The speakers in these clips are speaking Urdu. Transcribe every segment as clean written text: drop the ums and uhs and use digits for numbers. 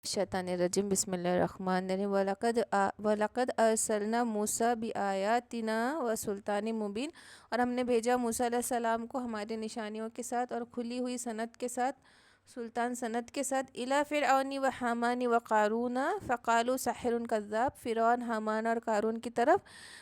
الشیطان الرجیم بسم اللہ الرحمن الرحیم وَلَقَدْ أَرْسَلْنَا مُوسَىٰ بِآيَاتِنَا وَسُلْطَانٍ مُبِينٍ، اور ہم نے بھیجا موسیٰ علیہ السلام کو ہمارے نشانیوں کے ساتھ اور کھلی ہوئی سند کے ساتھ، سلطان سند کے ساتھ، إِلَىٰ فِرْعَوْنَ وَحَامَانَ وَقَارُونَ فَقَالُوا سَاحِرٌ كَذَّابٌ، فرعون، حامان اور قارون کی طرف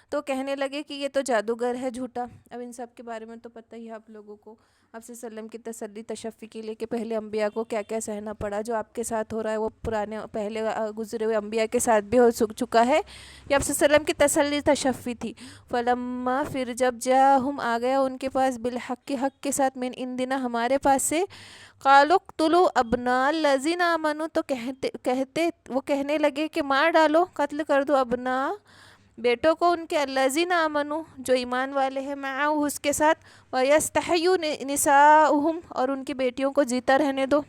تو کہنے لگے کہ یہ تو جادوگر ہے جھوٹا۔ اب ان سب کے بارے میں تو پتہ ہی ہے آپ لوگوں کو، آپ صلی اللہ علیہ وسلم کی تسلی تشفی کے لیے کہ پہلے انبیاء کو کیا کیا سہنا پڑا، جو آپ کے ساتھ ہو رہا ہے وہ پرانے پہلے گزرے ہوئے انبیاء کے ساتھ بھی ہو چکا ہے، یہ آپ صلی اللہ علیہ وسلم کی تسلی تشفی تھی۔ فلما، پھر جب جاءہم، آ گیا ان کے پاس، بالحق، حق کے ساتھ، من عندنا، ہمارے پاس سے، قالوا اقتلوا ابناء الذین آمنوا، تو وہ کہنے لگے کہ مار ڈالو، قتل کر دو ابناء، بیٹوں کو ان کے، الذین آمنوا، جو ایمان والے ہیں، معہ، اس کے ساتھ، وَيَسْتَحْيُوا نِسَاءُهُمْ، اور ان کی بیٹیوں کو جیتا رہنے دو۔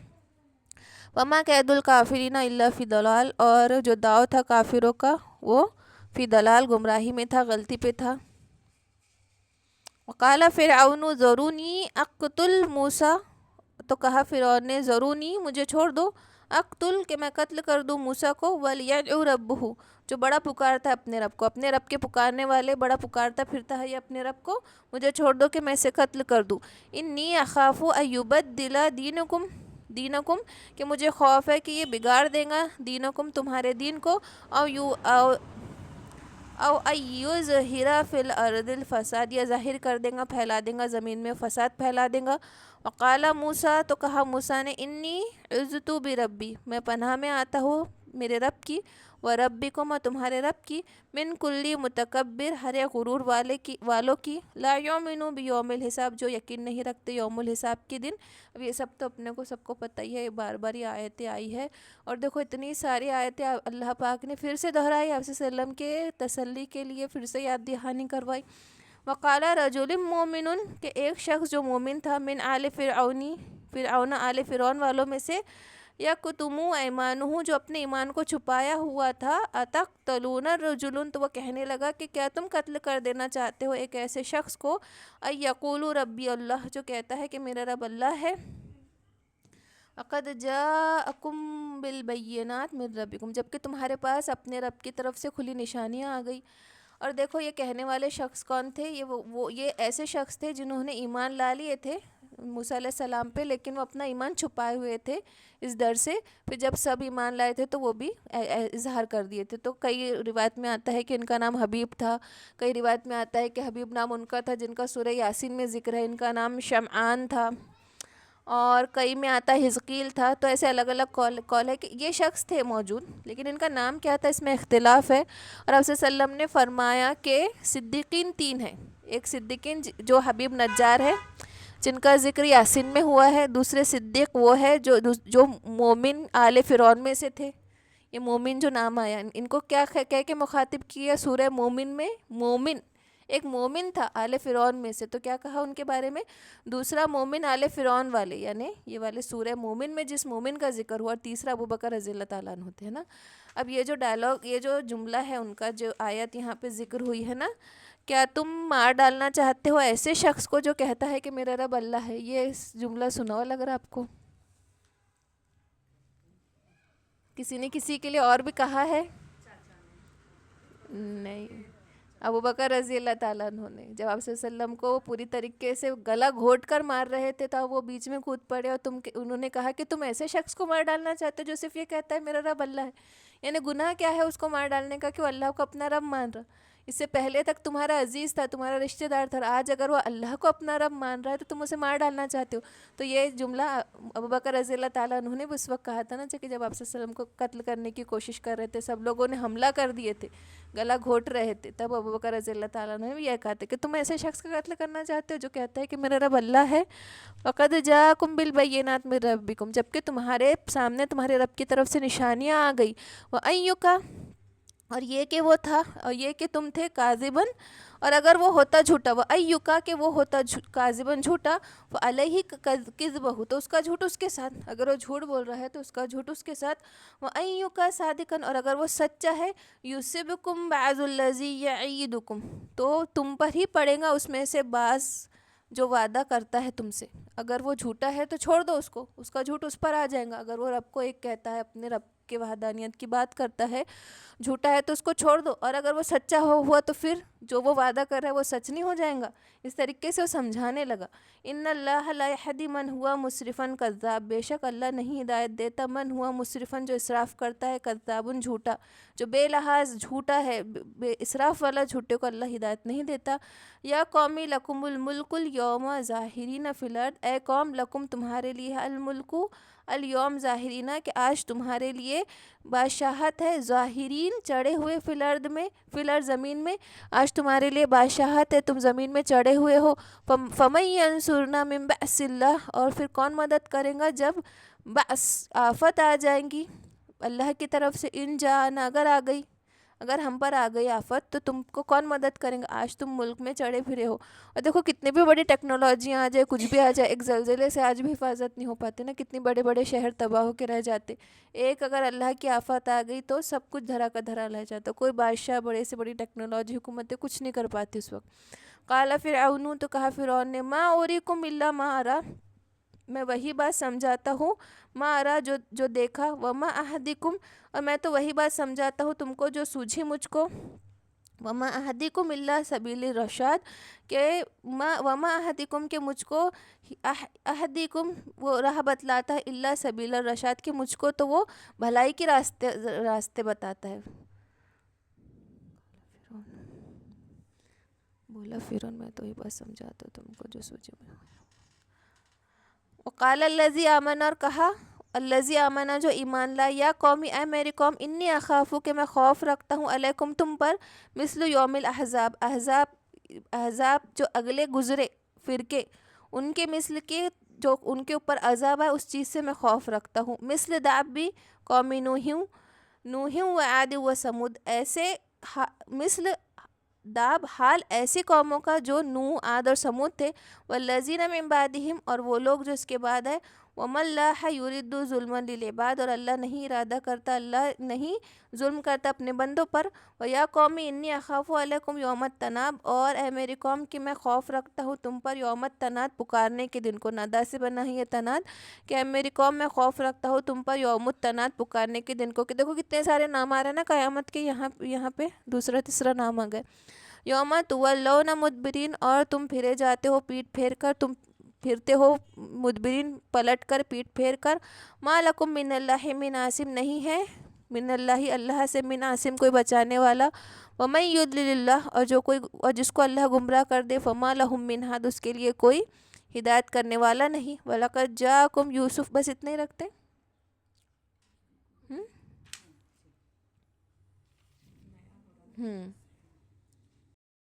وَمَا كَيْدُ الْكَافِرِينَ إِلَّا فِي ضَلَالٍ، اور جو داؤ تھا کافروں کا وہ فی ضلال، گمراہی میں تھا، غلطی پہ تھا۔ وقال فرعون ذرونی اقتل موسیٰ، تو کہا فرعون نے، ذرونی، مجھے چھوڑ دو، اقتل، کہ میں قتل کر دوں موسیٰ کو، وَلْيَدْعُ رَبَّهُ، جو بڑا پکارتا ہے اپنے رب کو، اپنے رب کے پکارنے والے، بڑا پکارتا پھرتا ہے یہ اپنے رب کو، مجھے چھوڑ دو کہ میں اسے قتل کر دوں۔ انی اخاف ان یبدل دینکم، کہ مجھے خوف ہے کہ یہ بگاڑ دے گا، دینکم، تمہارے دین کو، او یظہر فی الارض الفساد، یا ظاہر کر دے گا، پھیلا دے گا زمین میں فساد پھیلا دے گا۔ وقال موسیٰ، تو کہا موسیٰ نے، انی عذت بربی، میں پناہ میں آتا ہوں میرے رب کی، وربکم، اور تمہارے رب کی، من کل متکبر، ہر ایک غرور والوں کی، لا یؤمن بیوم الحساب، جو یقین نہیں رکھتے یوم الحساب کے دن۔ اب یہ سب تو اپنے کو سب کو پتہ ہی ہے، بار بار یہ آیتیں آئی ہے، اور دیکھو اتنی ساری آیتیں اللہ پاک نے پھر سے دہرائی، آپ صلی اللہ علیہ وسلم کے تسلی کے لیے پھر سے یاد دہانی کروائی۔ وقال رجل مومن، کہ ایک شخص جو مومن تھا، من آل فرعون، آل فرعون والوں میں سے، یکتم ایمانہ، جو اپنے ایمان کو چھپایا ہوا تھا، اتقتلون رجل، تو وہ کہنے لگا کہ کیا تم قتل کر دینا چاہتے ہو ایک ایسے شخص کو، یقول ربی اللہ، جو کہتا ہے کہ میرا رب اللہ ہے، وقد جاءکم بالبینات من ربکم، جبکہ تمہارے پاس اپنے رب کی طرف سے کھلی نشانیاں آ گئی۔ اور دیکھو یہ کہنے والے شخص کون تھے، یہ ایسے شخص تھے جنہوں نے ایمان لا لیے تھے موسیٰ علیہ السلام پہ، لیکن وہ اپنا ایمان چھپائے ہوئے تھے اس ڈر سے، پھر جب سب ایمان لائے تھے تو وہ بھی اظہار کر دیے تھے۔ تو کئی روایت میں آتا ہے کہ ان کا نام حبیب تھا، کئی روایت میں آتا ہے کہ حبیب نام ان کا تھا جن کا سورہ یاسین میں ذکر ہے، ان کا نام شمعان تھا، اور کئی میں آتا ہے حزقیل تھا۔ تو ایسے الگ الگ قول ہے کہ یہ شخص تھے موجود، لیکن ان کا نام کیا تھا اس میں اختلاف ہے۔ اور آپ صلی اللہ علیہ وسلم نے فرمایا کہ صدیقین تین ہیں، ایک صدیقین جو حبیب نجار ہے جن کا ذکر یاسین میں ہوا ہے، دوسرے صدیق وہ ہے جو مومن آل فرعون میں سے تھے، یہ مومن جو نام آیا، ان کو کیا کہہ کے مخاطب کیا سورہ مومن میں، مومن، ایک مومن تھا آل فرعون میں سے، تو کیا کہا ان کے بارے میں، دوسرا مومن آل فرعون والے، یعنی یہ والے سورہ مومن میں جس مومن کا ذکر ہوا، اور تیسرا ابو بکر رضی اللہ تعالیٰ عنہ ہوتے ہیں نا۔ اب یہ جو ڈائلاگ، یہ جو جملہ ہے ان کا، جو آیت یہاں پہ ذکر ہوئی ہے نا، کیا تم مار ڈالنا چاہتے ہو ایسے شخص کو جو کہتا ہے کہ میرا رب اللہ ہے، یہ جملہ سنا ہوا لگ رہا آپ کو؟ کسی نے کسی کے لیے اور بھی کہا ہے؟ نہیں، ابو بکر رضی اللہ تعالیٰ عنہ نے جب آپ صلی اللہ علیہ وسلم کو پوری طریقے سے گلا گھونٹ کر مار رہے تھے تو وہ بیچ میں کود پڑے، اور انہوں نے کہا کہ تم ایسے شخص کو مار ڈالنا چاہتے ہو جو صرف یہ کہتا ہے میرا رب اللہ ہے، یعنی گناہ کیا ہے اس کو مار ڈالنے کا کہ وہ اللہ کو اپنا رب مان رہا، اس سے پہلے تک تمہارا عزیز تھا، تمہارا رشتہ دار تھا، آج اگر وہ اللہ کو اپنا رب مان رہا ہے تو تم اسے مار ڈالنا چاہتے ہو۔ تو یہ جملہ ابو بکر رضی اللہ تعالیٰ عنہ نے بھی اس وقت کہا تھا نا، کہ جب آپ صلی اللہ علیہ وسلم کو قتل کرنے کی کوشش کر رہے تھے، سب لوگوں نے حملہ کر دیے تھے، گلا گھونٹ رہے تھے، تب ابو بکر رضی اللہ تعالیٰ عنہ نے بھی یہ کہا تھا کہ تم ایسے شخص کا قتل کرنا چاہتے ہو جو کہتا ہے کہ میرا رب اللہ ہے۔ وقد جاءکم بالبینات من ربکم، جبکہ تمہارے سامنے تمہارے رب کی طرف سے نشانیاں آ گئی، وَأَيُّکَ، اور یہ کہ وہ تھا، اور یہ کہ تم تھے کاذباً، اور اگر وہ ہوتا جھوٹا، وَأَيُّکَ، کہ وہ ہوتا کاذباً جھوٹا، فَعَلَيْهِ کذبہ، تو اس کا جھوٹ اس کے ساتھ، اگر وہ جھوٹ بول رہا ہے تو اس کا جھوٹ اس کے ساتھ، وَأَيُّکَ صادقاً، اور اگر وہ سچا ہے، یُصِبْکُم بَعْضُ الَّذِی یَعِیدُکم، تو تم پر ہی پڑے گا اس میں سے بعض جو وعدہ کرتا ہے تم سے۔ اگر وہ جھوٹا ہے تو چھوڑ دو اس کو، اس کا جھوٹ اس پر آ جائے گا، اگر وہ رب کو ایک کہتا ہے اپنے رب کے وحدانیت کی بات کرتا ہے، جھوٹا ہے تو اس کو چھوڑ دو، اور اگر وہ سچا ہوا تو پھر جو وہ وعدہ کر رہا ہے وہ سچ نہیں ہو جائے گا. اس طریقے سے وہ سمجھانے لگا. ان اللہ لا یہدی من ہوا مسرفن کذاب، بے شک اللہ نہیں ہدایت دیتا من ہوا مسرفن جو اسراف کرتا ہے، کذابن جھوٹا، جو بے لحاظ جھوٹا ہے، بے اسراف والا جھوٹے کو اللہ ہدایت نہیں دیتا. یا قومی لکم الملک الیوم ظاہرین فی الارض، اے قوم لکم تمہارے لیے ہے الملک الیوم ظاہرین کہ آج تمہارے لیے بادشاہت ہے، ظاہرین چڑھے ہوئے فی الارض میں، فی الارض زمین میں، آج تمہارے لیے بادشاہت ہے، تم زمین میں چڑھے ہوئے ہو. فمن ینصرنا من بأس اللہ، اور پھر کون مدد کرے گا جب بأس آفت آ جائیں گی اللہ کی طرف سے. ان جانا اگر آ گئی، اگر ہم پر آ گئی آفت تو تم کو کون مدد کریں گا؟ آج تم ملک میں چڑھے پھرے ہو. اور دیکھو کتنی بھی بڑی ٹیکنالوجیاں آ جائے، کچھ بھی آ جائے، ایک زلزلے سے آج بھی حفاظت نہیں ہو پاتے نا، کتنے بڑے بڑے شہر تباہ ہو کے رہ جاتے. ایک اگر اللہ کی آفت آ گئی تو سب کچھ دھرا کا دھرا رہ جاتا. کوئی بادشاہ بڑے سے بڑی ٹیکنالوجی حکومتیں کچھ نہیں کر پاتی اس وقت. قال فرعون، تو کہا فرعون نے، ما اوریکم الا ما ارا، میں وہی بات سمجھاتا ہوں، ما ارا جو دیکھا، وما اہدیکم، اور میں تو وہی بات سمجھاتا ہوں تم کو جو سوجھی مجھ کو، وما اہدیکم الا سبیل الرشاد، کہ وما اہدیکم کہ مجھ کو، اہدیکم وہ راہ بتلاتا ہے، الا سبیل الرشاد کہ مجھ کو تو وہ بھلائی کے راستے بتاتا ہے. بولا فرعون میں تو وہی بات سمجھاتا ہوں تم کو جو سوجھی میں. وقال الذی آمن، اور کہا الذی آمن جو ایمان لا، یا قومی اے میری قوم، انی اخاف کہ میں خوف رکھتا ہوں، علیکم تم پر، مثل یوم الاحزاب، احزاب جو اگلے گزرے فرقے، ان کے مثل کے جو ان کے اوپر عذاب ہے اس چیز سے میں خوف رکھتا ہوں. مثل دابی قومی نوح و عاد و ثمود، ایسے مثل داب حال ایسی قوموں کا جو نوح، عاد اور سمود تھے. والذین من بعدہم، اور وہ لوگ جو اس کے بعد ہے. وما اللہ یرید ظلما للعباد، اور اللہ نہیں ارادہ کرتا، اللہ نہیں ظلم کرتا اپنے بندوں پر. ویا قومی انی اخاف علیکم یوم التناد، اور اے میری قوم کہ میں خوف رکھتا ہوں تم پر یوم التناد، پکارنے کے دن کو. ندا سے بنا ہے یہ تناد، کہ اے میری قوم میں خوف رکھتا ہوں تم پر یوم التناد، پکارنے کے دن کو. کہ دیکھو کتنے سارے نام آ رہے ہیں نا قیامت کے، یہاں پہ دوسرا تیسرا نام آ گئے. یوم تولون مدبرین، اور تم پھرے جاتے ہو پیٹ پھیر کر، تم پھرتے ہو مدبرین پلٹ کر، پیٹ پھیر کر. ما لکم من اللہ من عاصم، نہیں ہے من اللہ اللہ سے من عاصم کوئی بچانے والا. ومن یضلل اللہ، اور جس کو اللہ گمراہ کر دے، فما لہم من ہاد، اس کے لیے کوئی ہدایت کرنے والا نہیں. وَلَقَدْ جَاءَكُمْ یوسف، بس اتنے ہی رکھتے ہیں.